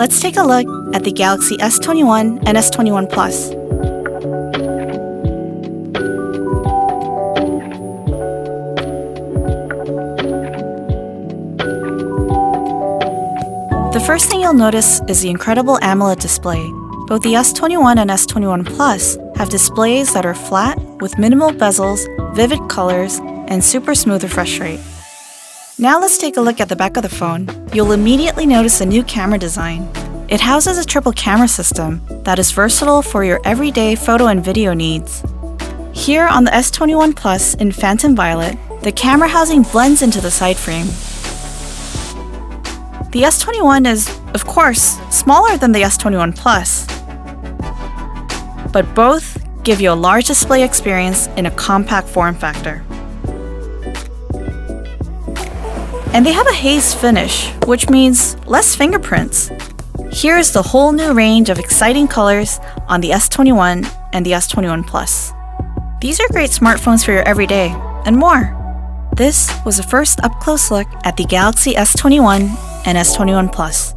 Let's take a look at the Galaxy S21 and S21 Plus. The first thing you'll notice is the incredible AMOLED display. Both the S21 and S21 Plus have displays that are flat with minimal bezels, vivid colors, and super smooth refresh rate. Now let's take a look at the back of the phone. You'll immediately notice a new camera design. It houses a triple camera system that is versatile for your everyday photo and video needs. Here on the S21 Plus in Phantom Violet, the camera housing blends into the side frame. The S21 is, of course, smaller than the S21 Plus, but both give you a large display experience in a compact form factor. And they have a haze finish, which means less fingerprints. Here's the whole new range of exciting colors on the S21 and the S21 Plus. These are great smartphones for your everyday, and more. This was a first up-close look at the Galaxy S21 and S21 Plus.